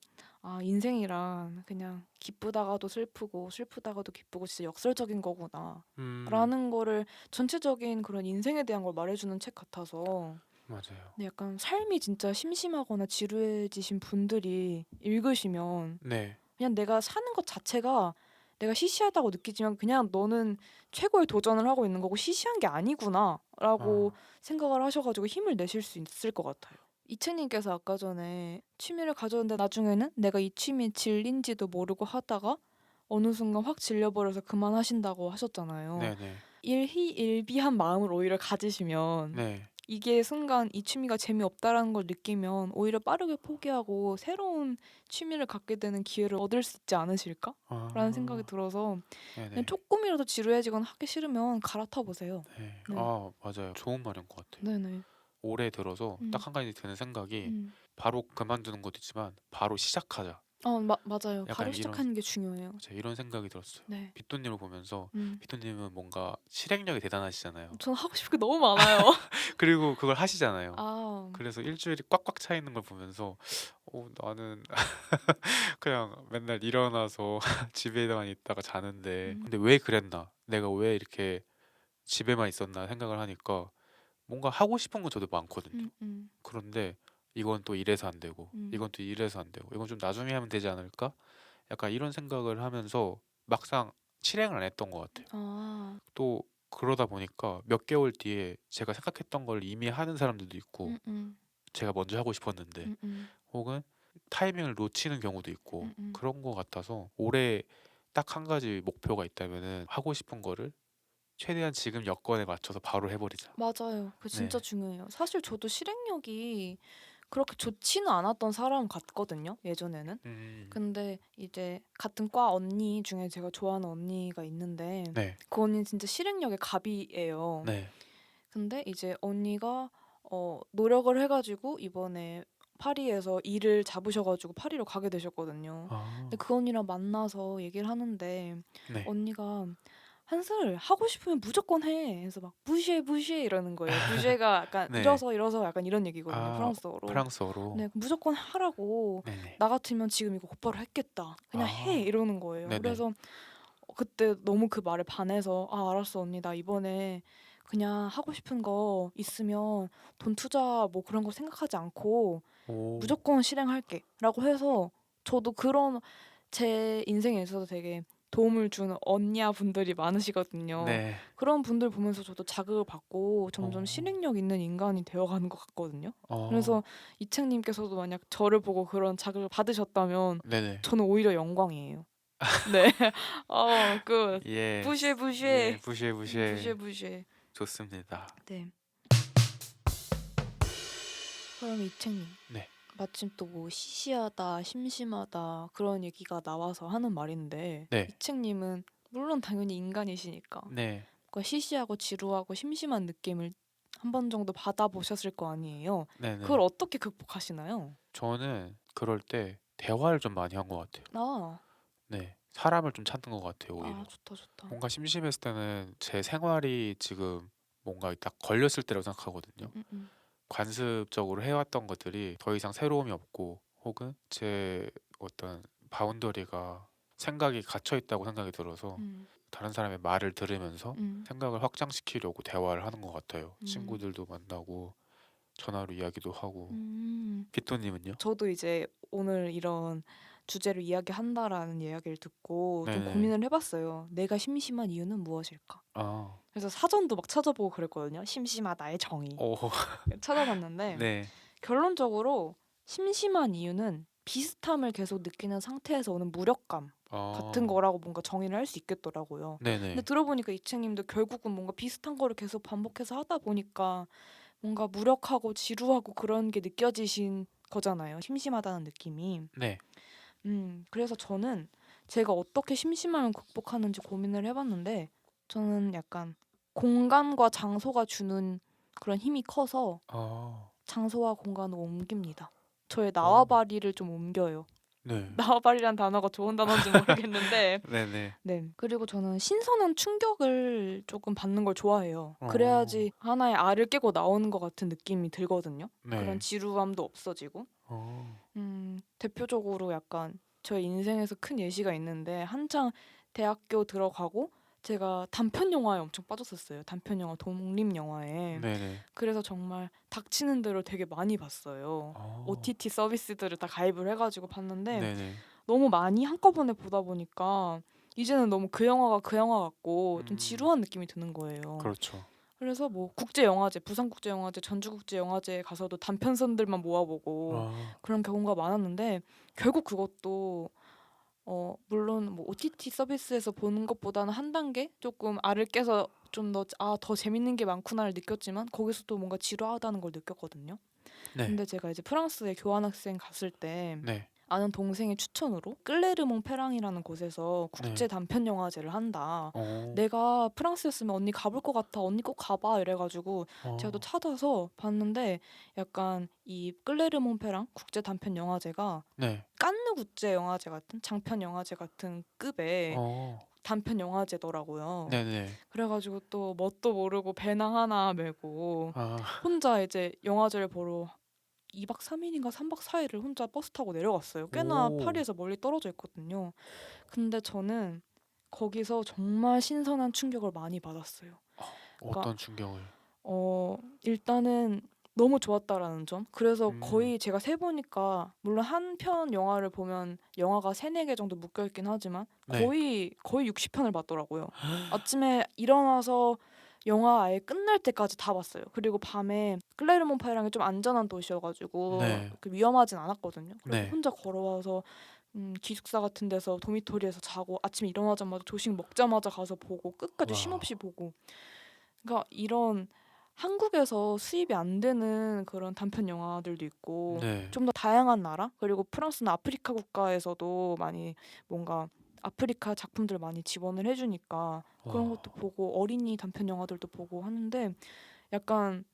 인생이란 그냥 기쁘다가도 슬프고 슬프다가도 기쁘고 진짜 역설적인 거구나. 음. 라는 거를 전체적인 그런 인생에 대한 걸 말해주는 책 같아서 맞아요. 근데 약간 삶이 진짜 심심하거나 지루해지신 분들이 읽으시면 네. 그냥 내가 사는 것 자체가 내가 시시하다고 느끼지만 그냥 너는 최고의 도전을 하고 있는 거고 시시한 게 아니구나라고 어. 생각을 하셔가지고 힘을 내실 수 있을 것 같아요. 이채님께서 아까 전에 취미를 가졌는데 나중에는 내가 이 취미에 질린지도 모르고 하다가 어느 순간 확 질려버려서 그만하신다고 하셨잖아요. 네네. 일희일비한 마음을 오히려 가지시면 네. 이게 순간 이 취미가 재미없다라는 걸 느끼면 오히려 빠르게 포기하고 새로운 취미를 갖게 되는 기회를 얻을 수 있지 않으실까? 라는 생각이 아. 들어서 그냥 네네. 조금이라도 지루해지거나 하기 싫으면 갈아타 보세요. 네. 네. 맞아요. 좋은 말인 것 같아요. 네네. 올해 들어서 음. 딱 한 가지 드는 생각이 음. 바로 그만두는 것도 있지만 바로 시작하자. 맞아요. 바로 약간 이런 시작하는 게 중요해요. 이런 생각이 들었어요. 네. 빗돈님을 보면서 음. 빗돈님은 뭔가 실행력이 대단하시잖아요. 저는 하고 싶은 게 너무 많아요. 그리고 그걸 하시잖아요. 아. 그래서 일주일이 꽉꽉 차 있는 걸 보면서 나는 그냥 맨날 일어나서 집에만 있다가 자는데 음. 근데 왜 그랬나? 내가 왜 이렇게 집에만 있었나 생각을 하니까 뭔가 하고 싶은 건 저도 많거든요. 음. 음. 그런데 이건 또 이래서 안 되고 음. 이건 또 이래서 안 되고 이건 좀 나중에 하면 되지 않을까? 약간 이런 생각을 하면서 막상 실행을 안 했던 것 같아요. 아. 또 그러다 보니까 몇 개월 뒤에 제가 생각했던 걸 이미 하는 사람들도 있고 음. 제가 먼저 하고 싶었는데 음. 혹은 타이밍을 놓치는 경우도 있고 음. 그런 것 같아서 올해 딱 한 가지 목표가 있다면은 하고 싶은 거를 최대한 지금 여건에 맞춰서 바로 해버리자. 맞아요. 그 진짜 네. 중요해요. 사실 저도 실행력이 그렇게 좋지는 않았던 사람 같거든요, 예전에는. 음. 근데 이제 같은 과 언니 중에 제가 좋아하는 언니가 있는데 네. 그 언니는 진짜 실행력의 갑이에요. 네. 근데 이제 언니가 노력을 해가지고 이번에 파리에서 일을 잡으셔가지고 파리로 가게 되셨거든요. 근데 아. 그 언니랑 만나서 얘기를 하는데 네. 언니가 한슬 하고 싶으면 무조건 해. 그래서 막 부시에 부시에 이러는 거예요. 부시에가 약간 네. 일어서 약간 이런 얘기거든요. 아, 프랑스어로. 프랑스어로. 네, 무조건 하라고. 네네. 나 같으면 지금 이거 곧바로 했겠다. 그냥 해 아. 이러는 거예요. 네네. 그래서 그때 너무 그 말에 반해서 알았어 언니 나 이번에 그냥 하고 싶은 거 있으면 돈 투자 뭐 그런 거 생각하지 않고 오. 무조건 실행할게라고 해서 저도 그런 제 인생에 있어서 되게 도움을 주는 언니야 분들이 많으시거든요. 네. 그런 분들 보면서 저도 자극을 받고 점점 어. 실행력 있는 인간이 되어가는 것 같거든요. 어. 그래서 이책님께서도 만약 저를 보고 그런 자극을 받으셨다면 네네. 저는 오히려 영광이에요. 네. 그 부쉐 예스. 예. 부쉐 부시에 부쉐 부시에. 부쉐. 좋습니다. 네. 그럼 이책님. 네. 마침 또 뭐 시시하다, 심심하다 그런 얘기가 나와서 하는 말인데 네. 이책님은 물론 당연히 인간이시니까 네. 뭔가 시시하고 지루하고 심심한 느낌을 한 번 정도 받아보셨을 거 아니에요. 그걸 네네. 어떻게 극복하시나요? 저는 그럴 때 대화를 좀 많이 한 것 같아요. 아, 네. 사람을 좀 찾는 것 같아요, 아, 오히려. 좋다, 좋다. 뭔가 심심했을 때는 제 생활이 지금 뭔가 딱 걸렸을 때라고 생각하거든요. 음. 관습적으로 해왔던 것들이 더 이상 새로움이 없고 혹은 제 어떤 바운더리가 생각이 갇혀 있다고 생각이 들어서 음. 다른 사람의 말을 들으면서 음. 생각을 확장시키려고 대화를 하는 것 같아요. 음. 친구들도 만나고 전화로 이야기도 하고. 음. 피토님은요? 저도 이제 오늘 이런 주제로 이야기한다라는 이야기를 듣고 좀 네네. 고민을 해봤어요. 내가 심심한 이유는 무엇일까? 아, 그래서 사전도 막 찾아보고 그랬거든요. 심심하다의 정의. 오, 찾아봤는데 네. 결론적으로 심심한 이유는 비슷함을 계속 느끼는 상태에서 오는 무력감 같은 어, 거라고 뭔가 정의를 할 수 있겠더라고요. 근데 네네. 들어보니까 이채님도 결국은 뭔가 비슷한 거를 계속 반복해서 하다 보니까 뭔가 무력하고 지루하고 그런 게 느껴지신 거잖아요. 심심하다는 느낌이. 네. 그래서 저는 제가 어떻게 심심함을 극복하는지 고민을 해봤는데 저는 약간 공간과 장소가 주는 그런 힘이 커서 어, 장소와 공간을 옮깁니다. 저의 오,縄바리를 좀 옮겨요. 네.縄바리란 단어가 좋은 단어인지 모르겠는데 네네. 네. 그리고 저는 신선한 충격을 조금 받는 걸 좋아해요. 어, 그래야지 하나의 알을 깨고 나오는 것 같은 느낌이 들거든요. 그런 네. 지루함도 없어지고. 어, 대표적으로 약간 저의 인생에서 큰 예시가 있는데 한창 대학교 들어가고 제가 단편 영화에 엄청 빠졌었어요. 단편 영화, 독립 영화에. 네네. 그래서 정말 닥치는 대로 되게 많이 봤어요. 어, OTT 서비스들을 다 가입을 해가지고 봤는데 네네. 너무 많이 한꺼번에 보다 보니까 이제는 너무 그 영화가 그 영화 같고 좀 음, 지루한 느낌이 드는 거예요. 그렇죠. 그래서 뭐 국제영화제, 부산국제영화제, 전주국제영화제에 가서도 단편선들만 모아보고 아, 그런 경우가 많았는데 결국 그것도 물론 뭐 OTT 서비스에서 보는 것보다는 한 단계 조금 알을 깨서 좀 더 재밌는 게 많구나를 느꼈지만 거기서도 뭔가 지루하다는 걸 느꼈거든요. 네. 근데 제가 이제 프랑스에 교환학생 갔을 때 네. 아는 동생의 추천으로 클레르몽 페랑이라는 곳에서 국제 네. 단편 영화제를 한다. 어, 내가 프랑스였으면 언니 가볼 것 같아. 언니 꼭 가봐. 이래가지고 제가 또 어, 찾아서 봤는데 약간 이 클레르몽 페랑 국제 단편 영화제가 네. 칸느 국제 영화제 같은 장편 영화제 같은 급의 어, 단편 영화제더라고요. 네네. 그래가지고 또 뭣도 모르고 배낭 하나 메고 아, 혼자 이제 영화제를 보러 2박 3일인가 3박 4일을 혼자 버스 타고 내려갔어요. 꽤나 오, 파리에서 멀리 떨어져 있거든요. 근데 저는 거기서 정말 신선한 충격을 많이 받았어요. 그러니까 어떤 충격을? 일단은 너무 좋았다라는 점. 그래서 음, 거의 제가 세보니까 물론 한 편 영화를 보면 영화가 3-4개 정도 묶여 있긴 하지만 네. 거의 60편을 봤더라고요. 아침에 일어나서 영화 아예 끝날 때까지 다 봤어요. 그리고 밤에 클레르몬파이랑이 좀 안전한 도시여가지고 네. 그 위험하진 않았거든요. 그래서 네. 혼자 걸어와서 기숙사 같은 데서 도미토리에서 자고 아침에 일어나자마자 조식 먹자마자 가서 보고 끝까지 와, 쉼없이 보고 그러니까 이런 한국에서 수입이 안 되는 그런 단편 영화들도 있고 네. 좀 더 다양한 나라 그리고 프랑스는 아프리카 국가에서도 많이 뭔가 아프리카 작품들 많이 지원을 해주니까 그런 것도 와, 보고 어린이 단편 영화들도 보고 하는데 약간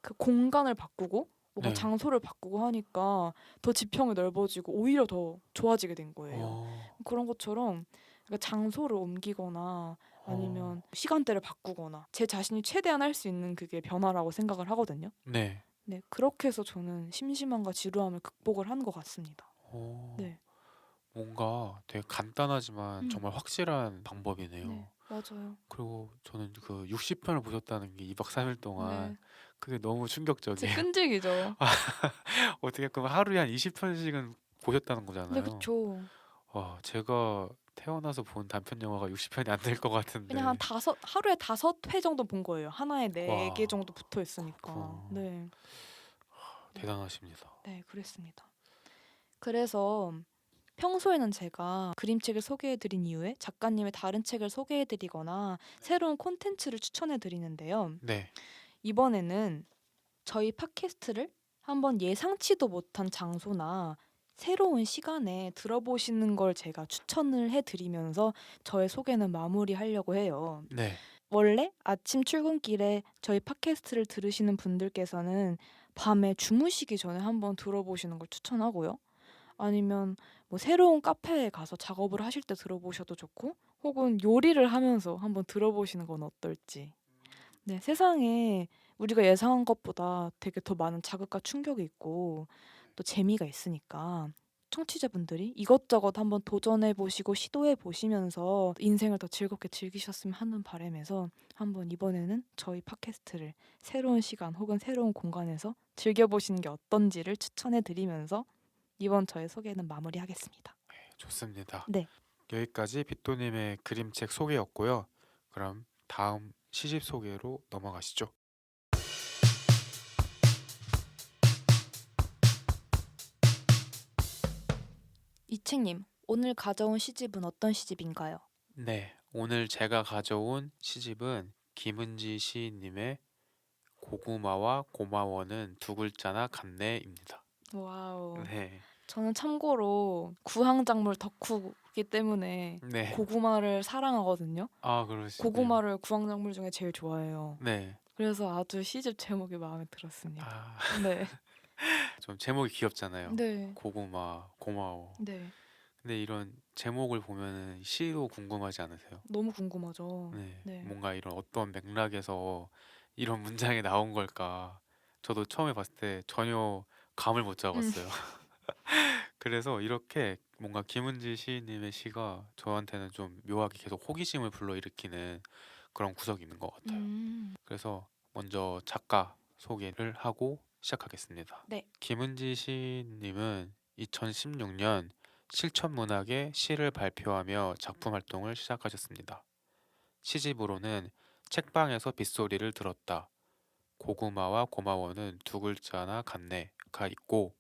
그 공간을 바꾸고 뭔가 네. 장소를 바꾸고 하니까 더 지평이 넓어지고 오히려 더 좋아지게 된 거예요. 어, 그런 것처럼 그러니까 장소를 옮기거나 어, 아니면 시간대를 바꾸거나 제 자신이 최대한 할 수 있는 그게 변화라고 생각을 하거든요. 네. 네, 그렇게 해서 저는 심심함과 지루함을 극복을 한 것 같습니다. 어, 네, 뭔가 되게 간단하지만 음, 정말 확실한 네, 방법이네요. 맞아요. 그리고 저는 그 60편을 보셨다는 게 2박 3일 동안 네, 그게 너무 제 충격적이에요. 끈질기죠. 어떻게 그럼 하루에 한 20편씩은 보셨다는 네, 거잖아요. 그쵸. 와, 제가 태어나서 본 단편 영화가 60편이 안 될 것 그냥 한 같은데. 하루에 5회 정도 본 거예요. 하나에 4개 와, 정도 붙어 있으니까. 그렇구나. 네, 네, 대단하십니다. 네, 그랬습니다. 그래서 평소에는 제가 그림책을 소개해드린 이후에 작가님의 다른 책을 소개해드리거나 새로운 콘텐츠를 추천해드리는데요. 네. 이번에는 저희 팟캐스트를 한번 예상치도 못한 장소나 새로운 시간에 들어보시는 걸 제가 추천을 해드리면서 저의 소개는 마무리하려고 해요. 네. 원래 아침 출근길에 저희 팟캐스트를 들으시는 분들께서는 밤에 주무시기 전에 한번 들어보시는 걸 추천하고요. 아니면 뭐 새로운 카페에 가서 작업을 하실 때 들어보셔도 좋고 혹은 요리를 하면서 한번 들어보시는 건 어떨지. 네, 세상에 우리가 예상한 것보다 되게 더 많은 자극과 충격이 있고 또 재미가 있으니까 청취자분들이 이것저것 한번 도전해 보시고 시도해 보시면서 인생을 더 즐겁게 즐기셨으면 하는 바람에서 한번 이번에는 저희 팟캐스트를 새로운 시간 혹은 새로운 공간에서 즐겨보시는 게 어떤지를 추천해 드리면서 이번 저의 소개는 마무리하겠습니다. 좋습니다. 네. 여기까지 빗도님의 그림책 소개였고요. 그럼 다음 시집 소개로 넘어가시죠. 이책님, 오늘 가져온 시집은 어떤 시집인가요? 네, 오늘 제가 가져온 시집은 김은지 시인님의 고구마와 고마워는 두 글자나 같네입니다. 와우. 네, 저는 참고로 구황작물 덕후이기 때문에 네, 고구마를 사랑하거든요. 아 그러시군요. 고구마를 구황작물 중에 제일 좋아해요. 네, 그래서 아주 시집 제목이 마음에 들었습니다. 아, 네. 좀 제목이 귀엽잖아요. 네. 고구마, 고마워. 네. 근데 이런 제목을 보면은 시도 궁금하지 않으세요? 너무 궁금하죠. 네, 네. 뭔가 이런 어떤 맥락에서 이런 문장이 나온 걸까? 저도 처음에 봤을 때 전혀 감을 못 음. 잡았어요. 그래서 이렇게 뭔가 김은지 시인님의 시가 저한테는 좀 묘하게 계속 호기심을 불러일으키는 그런 구석이 있는 것 같아요. 음. 그래서 먼저 작가 소개를 하고 시작하겠습니다. 네. 김은지 시인님은 2016년 실천문학의 시를 발표하며 작품 활동을 시작하셨습니다. 시집으로는 책방에서 빗소리를 들었다. 고구마와 고마워는 두 글자나 같네가 있고,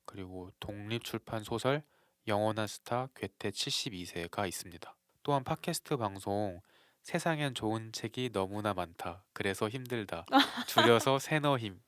그리고 독립출판 소설 영원한 스타 괴테 72세가 있습니다. 또한 팟캐스트 방송 세상엔 좋은 책이 너무나 많다. 그래서 힘들다. 줄여서 새너힘을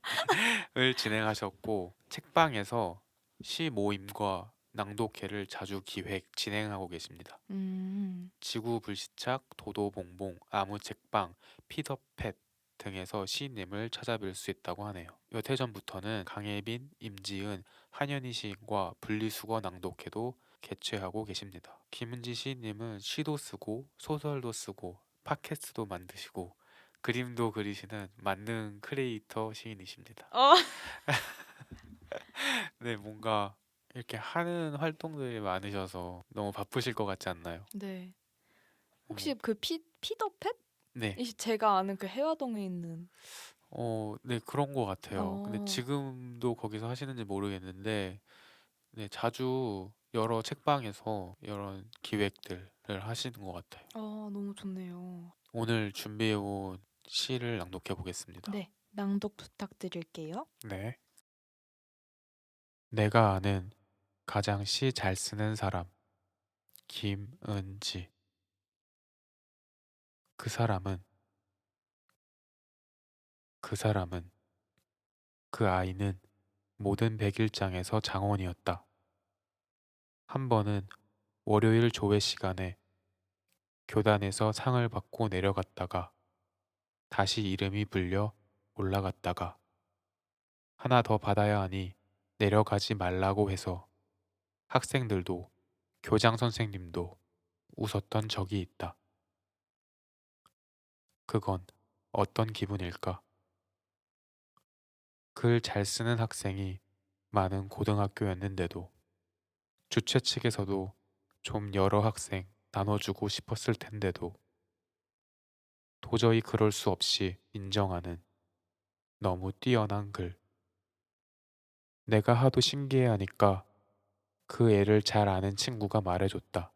진행하셨고, 책방에서 시 모임과 낭독회를 자주 기획 진행하고 계십니다. 음. 지구 불시착, 도도봉봉, 아무책방, 피더팻 등에서 시인님을 찾아뵐 수 있다고 하네요. 몇 해 전부터는 강예빈, 임지은, 한현희 시인과 분리수거 낭독회도 개최하고 계십니다. 김은지 시인님은 시도 쓰고 소설도 쓰고 팟캐스트도 만드시고 그림도 그리시는 만능 크리에이터 시인이십니다. 어. 네, 뭔가 이렇게 하는 활동들이 많으셔서 너무 바쁘실 것 같지 않나요? 네. 뭐, 혹시 그 피더팻? 네. 이 제가 아는 그 해화동에 있는 네, 그런 것 같아요. 근데 어. 지금도 거기서 하시는지 모르겠는데, 네, 자주 여러 책방에서 이런 기획들을 하시는 것 같아요. 너무 좋네요. 오늘 준비해온 시를 낭독해 보겠습니다. 네. 낭독 부탁드릴게요. 네. 내가 아는 가장 시 잘 쓰는 사람, 김은지. 그 사람은, 그 사람은, 그 아이는 모든 백일장에서 장원이었다. 한 번은 월요일 조회 시간에 교단에서 상을 받고 내려갔다가 다시 이름이 불려 올라갔다가 하나 더 받아야 하니 내려가지 말라고 해서 학생들도 교장 선생님도 웃었던 적이 있다. 그건 어떤 기분일까? 글 잘 쓰는 학생이 많은 고등학교였는데도 주최 측에서도 좀 여러 학생 나눠주고 싶었을 텐데도 도저히 그럴 수 없이 인정하는 너무 뛰어난 글. 내가 하도 신기해하니까 그 애를 잘 아는 친구가 말해줬다.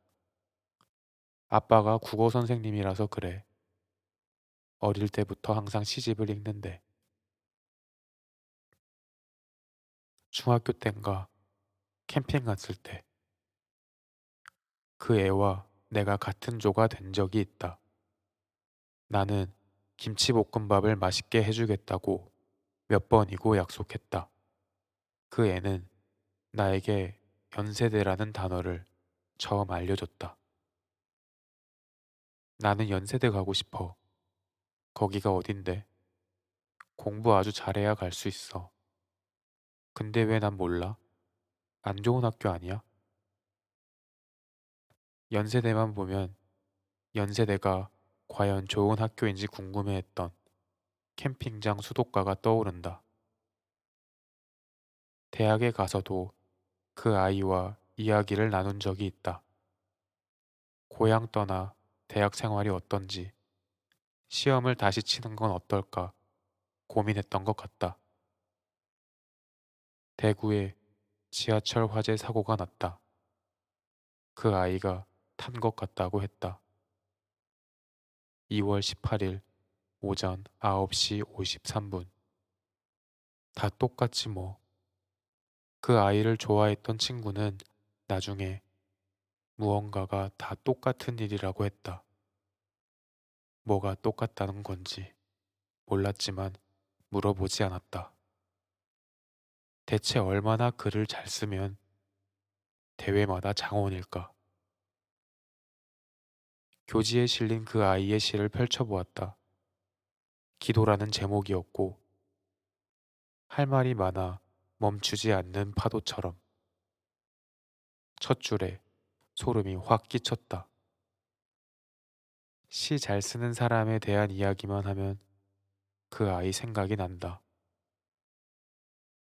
아빠가 국어 선생님이라서 그래. 어릴 때부터 항상 시집을 읽는데. 중학교 땐가 캠핑 갔을 때 그 애와 내가 같은 조가 된 적이 있다. 나는 김치볶음밥을 맛있게 해주겠다고 몇 번이고 약속했다. 그 애는 나에게 연세대라는 단어를 처음 알려줬다. 나는 연세대 가고 싶어. 거기가 어딘데? 공부 아주 잘해야 갈 수 있어. 근데 왜 난 몰라? 안 좋은 학교 아니야? 연세대만 보면 연세대가 과연 좋은 학교인지 궁금해했던 캠핑장 수도가가 떠오른다. 대학에 가서도 그 아이와 이야기를 나눈 적이 있다. 고향 떠나 대학 생활이 어떤지, 시험을 다시 치는 건 어떨까 고민했던 것 같다. 대구에 지하철 화재 사고가 났다. 그 아이가 탄 것 같다고 했다. 2월 18일 오전 9시 53분. 다 똑같지 뭐. 그 아이를 좋아했던 친구는 나중에 무언가가 다 똑같은 일이라고 했다. 뭐가 똑같다는 건지 몰랐지만 물어보지 않았다. 대체 얼마나 글을 잘 쓰면 대회마다 장원일까? 교지에 실린 그 아이의 시를 펼쳐보았다. 기도라는 제목이었고 할 말이 많아 멈추지 않는 파도처럼 첫 줄에 소름이 확 끼쳤다. 시 잘 쓰는 사람에 대한 이야기만 하면 그 아이 생각이 난다.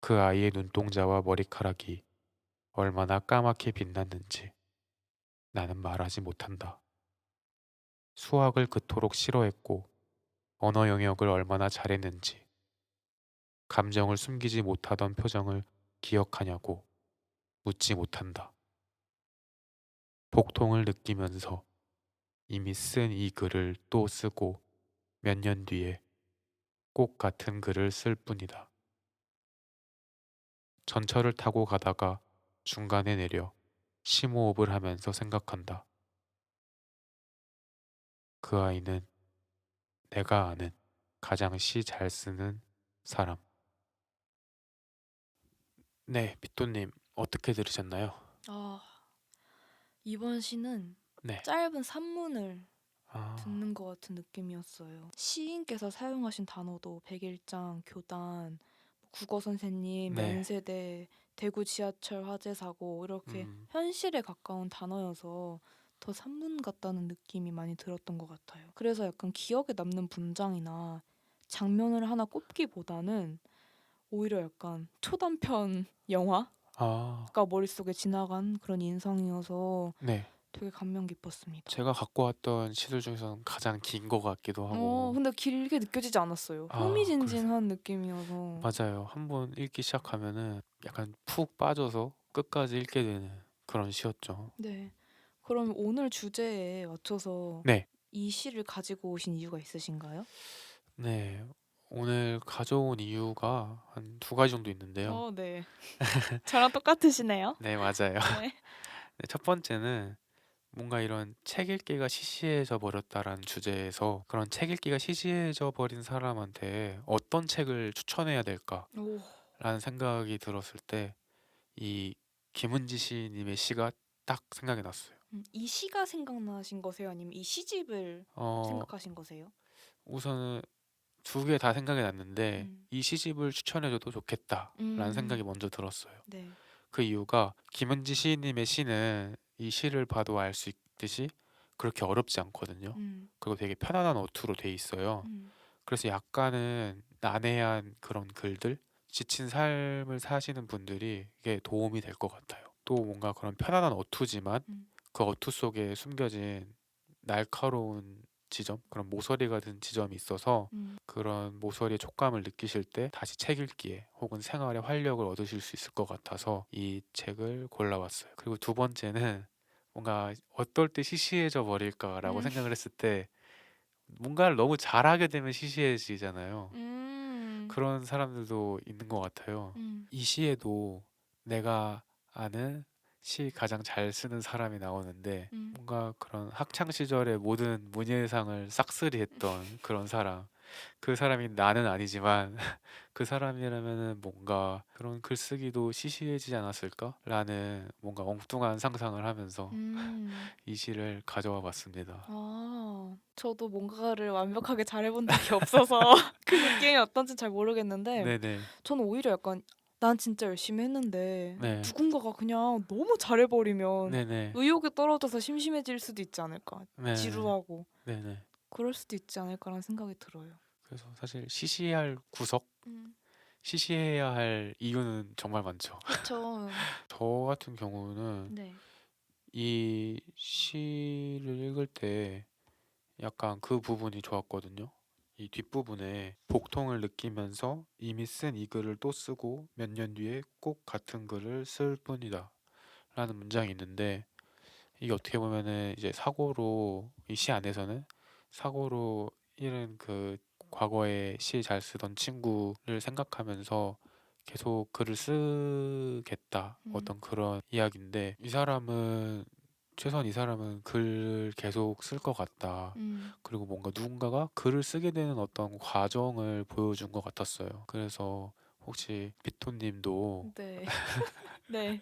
그 아이의 눈동자와 머리카락이 얼마나 까맣게 빛났는지 나는 말하지 못한다. 수학을 그토록 싫어했고 언어 영역을 얼마나 잘했는지 감정을 숨기지 못하던 표정을 기억하냐고 묻지 못한다. 복통을 느끼면서 이미 쓴 이 글을 또 쓰고 몇 년 뒤에 꼭 같은 글을 쓸 뿐이다. 전철을 타고 가다가 중간에 내려 심호흡을 하면서 생각한다. 그 아이는 내가 아는 가장 시 잘 쓰는 사람. 네, 빗도님 어떻게 들으셨나요? 아, 이번 시는 네. 짧은 산문을 아, 듣는 것 같은 느낌이었어요. 시인께서 사용하신 단어도 백일장, 교단, 국어 선생님, 네. 연세대, 대구 지하철 화재 사고 이렇게 음, 현실에 가까운 단어여서 더 산문 같다는 느낌이 많이 들었던 것 같아요. 그래서 약간 기억에 남는 문장이나 장면을 하나 꼽기보다는 오히려 약간 초단편 영화가 아, 머릿속에 지나간 그런 인상이어서 네. 되게 감명 깊었습니다. 제가 갖고 왔던 시들 중에서는 가장 긴 것 같기도 하고. 근데 길게 느껴지지 않았어요. 그래서 흥미진진한 느낌이어서. 맞아요. 한번 읽기 시작하면은 약간 푹 빠져서 끝까지 읽게 되는 그런 시였죠. 네. 그럼 오늘 주제에 맞춰서 네. 이 시를 가지고 오신 이유가 있으신가요? 네. 오늘 가져온 이유가 한 두 가지 정도 있는데요. 네. 저랑 똑같으시네요. 네, 맞아요. 네. 네, 첫 번째는 뭔가 이런 책 읽기가 시시해져 버렸다라는 주제에서 그런 책 읽기가 시시해져 버린 사람한테 어떤 책을 추천해야 될까라는 오. 생각이 들었을 때 이 김은지 시님의 시가 딱 생각이 났어요. 이 시가 생각나신 거세요? 아니면 이 시집을 어, 생각하신 거세요? 우선은 두 개 다 생각이 났는데 음. 이 시집을 추천해줘도 좋겠다라는 생각이 음. 먼저 들었어요. 네. 그 이유가 김은지 시인님의 시는 이 시를 봐도 알 수 있듯이 그렇게 어렵지 않거든요. 음. 그리고 되게 편안한 어투로 돼 있어요. 음. 그래서 약간은 난해한 그런 글들, 지친 삶을 사시는 분들이 이게 도움이 될 것 같아요. 또 뭔가 그런 편안한 어투지만 음. 그 어투 속에 숨겨진 날카로운 지점, 그런 모서리 같은 지점이 있어서 음. 그런 모서리의 촉감을 느끼실 때 다시 책 읽기에 혹은 생활에 활력을 얻으실 수 있을 것 같아서 이 책을 골라왔어요. 그리고 두 번째는 뭔가 어떨 때 시시해져 버릴까라고 음. 생각을 했을 때 뭔가를 너무 잘하게 되면 시시해지잖아요. 음. 그런 사람들도 있는 것 같아요. 음. 이 시에도 내가 아는 시 가장 잘 쓰는 사람이 나오는데 음. 뭔가 그런 학창 시절의 모든 문예상을 싹쓸이했던 그런 사람. 그 사람이 나는 아니지만 그 사람이라면은 뭔가 그런 글쓰기도 시시해지지 않았을까라는 뭔가 엉뚱한 상상을 하면서 음. 이 시를 가져와 봤습니다. 저도 뭔가를 완벽하게 잘해본 적이 없어서 그 느낌이 어떤지 잘 모르겠는데 네네. 저는 오히려 약간 난 진짜 열심히 했는데 네. 누군가가 그냥 너무 잘해버리면 네네. 의욕이 떨어져서 심심해질 수도 있지 않을까. 네. 지루하고 네네. 그럴 수도 있지 않을까라는 생각이 들어요. 그래서 사실 시시할 구석, 음, 시시해야 할 이유는 정말 많죠. 그쵸. 저 같은 경우는 네. 이 시를 읽을 때 약간 그 부분이 좋았거든요. 이 뒷부분에 복통을 느끼면서 이미 쓴 이 글을 또 쓰고 몇 년 뒤에 꼭 같은 글을 쓸 뿐이다 라는 문장이 있는데, 이게 어떻게 보면은 이제 사고로, 이 시 안에서는 사고로 잃은 그 과거에 시 잘 쓰던 친구를 생각하면서 계속 글을 쓰겠다, 음, 어떤 그런 이야기인데, 이 사람은 최소한 이 사람은 글을 계속 쓸 것 같다. 음, 그리고 뭔가 누군가가 글을 쓰게 되는 어떤 과정을 보여준 것 같았어요. 그래서 혹시 비토님도 네. 네.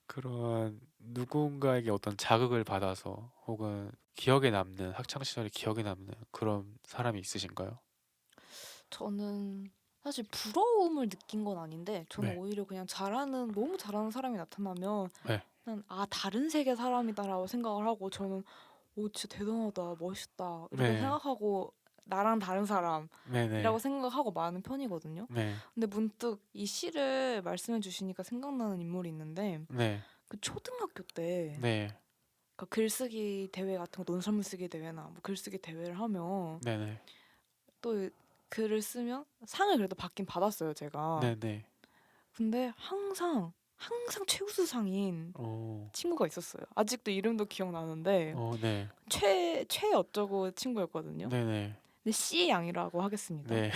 그런 누군가에게 어떤 자극을 받아서 혹은 기억에 남는, 학창 시절에 기억에 남는 그런 사람이 있으신가요? 저는 사실 부러움을 느낀 건 아닌데 저는 네, 오히려 그냥 너무 잘하는 사람이 나타나면 네, 난 다른 세계 사람이다라고 생각을 하고 저는 오 진짜 대단하다 멋있다 이렇게 네, 생각하고 나랑 다른 네, 사람이라고 네, 생각하고 많은 편이거든요. 네, 근데 문득 이 시를 말씀해 주시니까 생각나는 인물이 있는데 네, 그 초등학교 때 네, 그러니까 글쓰기 대회 같은 거 논설문 쓰기 대회나 뭐 글쓰기 대회를 하면 네, 네, 또 글을 쓰면 상을 그래도 받긴 받았어요 제가. 네, 네. 근데 항상 최우수상인 오, 친구가 있었어요. 아직도 이름도 기억나는데 네, 최 어쩌고 친구였거든요. 네, 네, 근데 C 양이라고 하겠습니다. 네,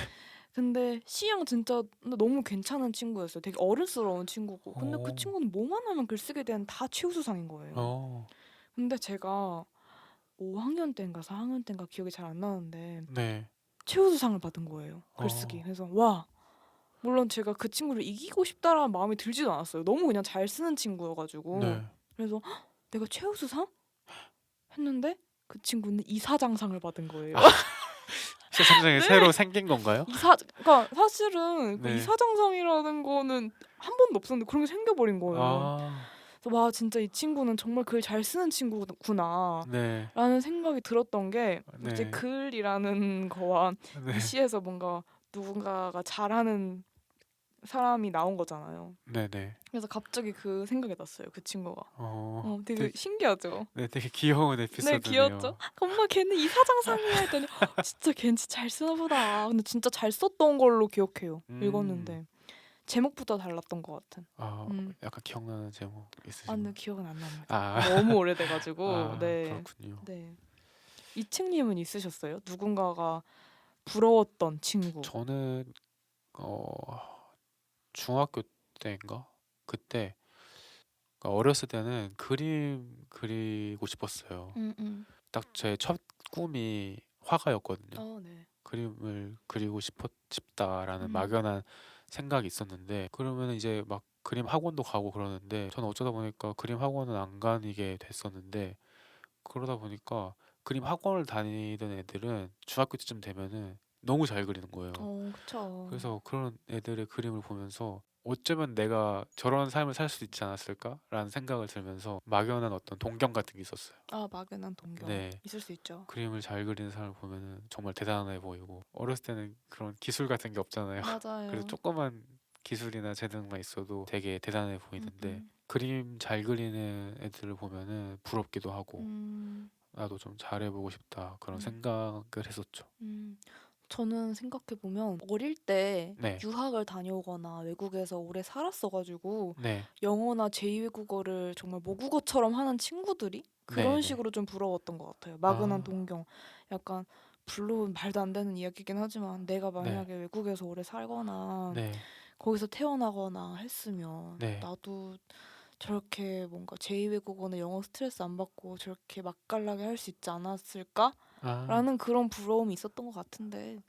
근데 C 양 진짜 너무 괜찮은 친구였어요. 되게 어른스러운 친구고. 근데 그 오, 친구는 뭐만 하면 글쓰기에 대한 다 최우수상인 거예요. 오, 근데 제가 5학년 때인가 4학년 때인가 기억이 잘 안 나는데 네, 최우수상을 받은 거예요. 글쓰기. 어, 그래서 와 물론 제가 그 친구를 이기고 싶다라는 마음이 들지도 않았어요. 너무 그냥 잘 쓰는 친구여가지고. 네. 그래서 "헉, 내가 최우수상? 했는데 그 친구는 이사장상을 받은 거예요. 아, 시청장이 새로 네. 생긴 건가요? 그러니까 사실은 그 네, 이사장상이라는 거는 한 번도 없었는데 그런 게 생겨버린 거예요. 아, 그래서 와 진짜 이 친구는 정말 글 잘 쓰는 친구구나. 네, 라는 생각이 들었던 게 이제 네, 글이라는 거와 이 네, 시에서 뭔가 누군가가 잘하는 사람이 나온 거잖아요. 네, 네. 그래서 갑자기 그 생각이 났어요. 그 친구가. 되게 되게, 신기하죠? 네, 되게 귀여운 네, 귀엽죠? 에피소드네요. 엄마 걔는 이사장상이야 했더니 진짜 걔는 진짜 잘 쓰나 보다. 근데 진짜 잘 썼던 걸로 기억해요. 음, 읽었는데 제목부터 달랐던 것 같은. 아, 음. 약간 기억나는 제목 근데 있으신가요? 기억은 안 납니다. 아, 너무 오래돼가지고. 네, 그렇군요. 네. 이층님은 있으셨어요? 누군가가 부러웠던 친구. 저는 어 중학교 때인가? 그때 어렸을 때는 그림 그리고 싶었어요. 음. 딱 제 첫 꿈이 화가였거든요. 네. 그림을 그리고 싶다라는 음. 막연한 생각이 있었는데, 그러면 이제 막 그림 학원도 가고 그러는데 저는 어쩌다 보니까 그림 학원은 안 다니게 됐었는데, 그러다 보니까 그림 학원을 다니던 애들은 중학교 때쯤 되면은 너무 잘 그리는 거예요. 그쵸. 그래서 그런 애들의 그림을 보면서 어쩌면 내가 저런 삶을 살 수 있지 않았을까라는 생각을 들면서 막연한 어떤 동경 같은 게 있었어요. 막연한 동경 네, 있을 수 있죠. 그림을 잘 그리는 사람을 보면은 정말 대단해 보이고, 어렸을 때는 그런 기술 같은 게 없잖아요. 그래서 맞아요. 조그만 기술이나 재능만 있어도 되게 대단해 음, 보이는데, 음, 그림 잘 그리는 애들을 보면은 부럽기도 하고 음, 나도 좀 잘해보고 싶다, 그런 음, 생각을 했었죠. 음. 저는 생각해보면 어릴 때 네, 유학을 다녀오거나 외국에서 오래 살았어가지고 네, 영어나 제2외국어를 정말 모국어처럼 하는 친구들이 네, 그런 네. 식으로 좀 부러웠던 것 같아요. 막연한 아, 동경. 약간 물론 말도 안 되는 이야기긴 하지만 내가 네, 만약에 외국에서 오래 살거나 네, 거기서 태어나거나 했으면 네. 나도 저렇게 뭔가 제2외국어는 영어 스트레스 안 받고 저렇게 맛깔나게 할 수 있지 않았을까? 아, 라는 그런 부러움이 있었던 것 같은데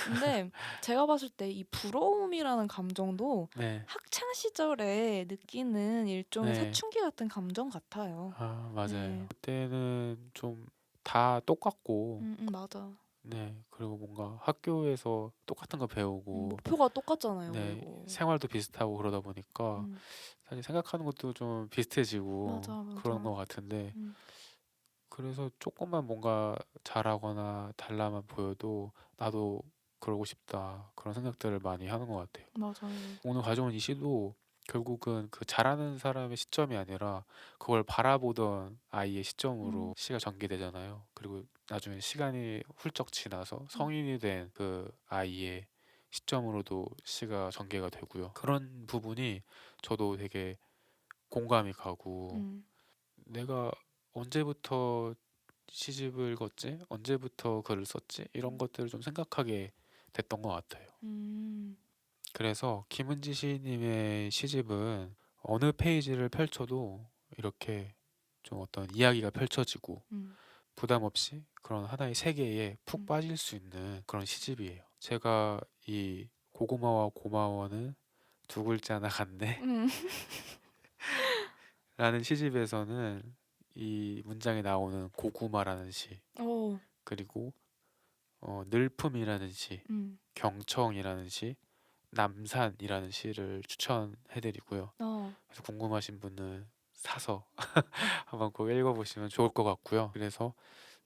근데 제가 봤을 때 이 부러움이라는 감정도 네, 학창 시절에 느끼는 일종의 네. 사춘기 같은 감정 같아요. 맞아요. 네. 그때는 좀 다 똑같고, 맞아. 네. 그리고 뭔가 학교에서 똑같은 거 배우고 목표가 똑같잖아요. 네. 그리고. 생활도 비슷하고 그러다 보니까 음, 사실 생각하는 것도 좀 비슷해지고 맞아, 그런 것 맞아. 같은데 음, 그래서 조금만 뭔가 잘하거나 달라만 보여도 '나도 그러고 싶다.' 그런 생각들을 많이 하는 것 같아요. 맞아요. 오늘 가져온 이 시도 결국은 그 잘하는 사람의 시점이 아니라 그걸 바라보던 아이의 시점으로 음, 시가 전개되잖아요. 그리고 나중에 시간이 훌쩍 지나서 음, 성인이 된 그 아이의 시점으로도 시가 전개가 되고요. 그런 부분이 저도 되게 공감이 가고 음, 내가 언제부터 시집을 걷지? 언제부터 글을 썼지? 이런 것들을 좀 생각하게 됐던 것 같아요. 음, 그래서 김은지 시인님의 시집은 어느 페이지를 펼쳐도 이렇게 좀 어떤 이야기가 펼쳐지고 음, 부담 없이 그런 하나의 세계에 푹 음, 빠질 수 있는 그런 시집이에요. 제가 이 고구마와 고마워는 두 글자나 같네 음. 라는 시집에서는 이 문장에 나오는 고구마라는 시 어, 그리고 늘품이라는 시, 음, 경청이라는 시, 남산이라는 시를 추천해드리고요. 어, 그래서 궁금하신 분은 사서 한번 꼭 읽어보시면 좋을 것 같고요. 그래서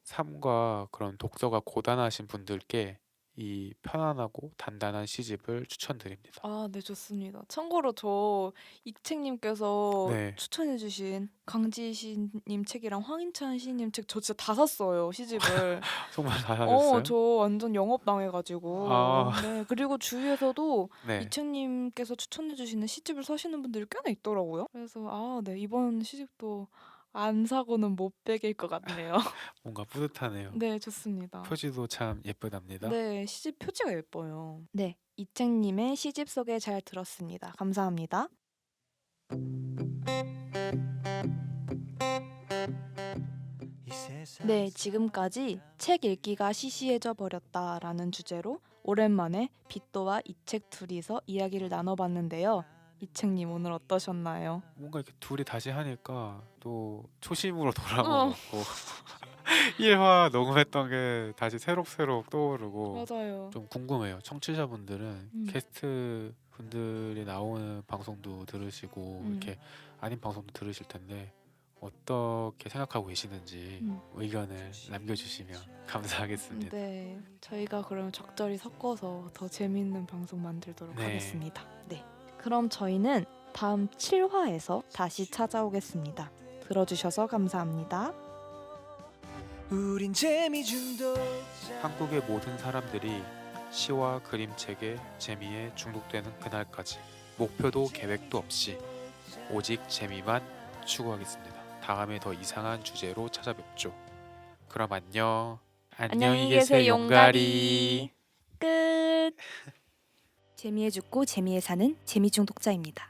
삶과 그런 독서가 고단하신 분들께 이 편안하고 단단한 시집을 추천드립니다. 아, 네, 좋습니다. 참고로 저 이책님께서 네, 추천해주신 강지 시인님 책이랑 황인찬 시인님 책 저 진짜 다 샀어요, 시집을. 정말 잘하셨어요? 저 완전 영업당해가지고. 아, 네, 그리고 주위에서도 네, 이책님께서 추천해주시는 시집을 사시는 분들이 꽤나 있더라고요. 그래서 네, 이번 시집도 안 사고는 못 베길 것 같네요. 뭔가 뿌듯하네요. 네, 좋습니다. 표지도 참 예쁘답니다. 네, 시집 표지가 예뻐요. 네, 이책님의 시집 소개 잘 들었습니다. 감사합니다. 네, 지금까지 책 읽기가 시시해져 버렸다라는 주제로 오랜만에 빗도와 이 책 둘이서 이야기를 나눠봤는데요. 이책님 오늘 어떠셨나요? 뭔가 이렇게 둘이 다시 하니까 또 초심으로 돌아온 것 어, 같고 1화 녹음했던 게 다시 새록새록 떠오르고 맞아요. 좀 궁금해요. 청취자분들은 음, 게스트 분들이 나오는 방송도 들으시고 음, 이렇게 아닌 방송도 들으실 텐데 어떻게 생각하고 계시는지 음. 의견을 남겨주시면 감사하겠습니다. 네, 저희가 그러면 적절히 섞어서 더 재밌는 방송 만들도록 네, 하겠습니다. 네, 그럼 저희는 다음 7화에서 다시 찾아오겠습니다. 들어주셔서 감사합니다. 우린 재미 중독자 한국의 모든 사람들이 시와 그림책의 재미에 중독되는 그날까지 목표도 계획도 없이 오직 재미만 추구하겠습니다. 다음에 더 이상한 주제로 찾아뵙죠. 그럼 안녕. 안녕히 계세요, 용가리. 끝. 재미에 죽고 재미에 사는 재미 중독자입니다.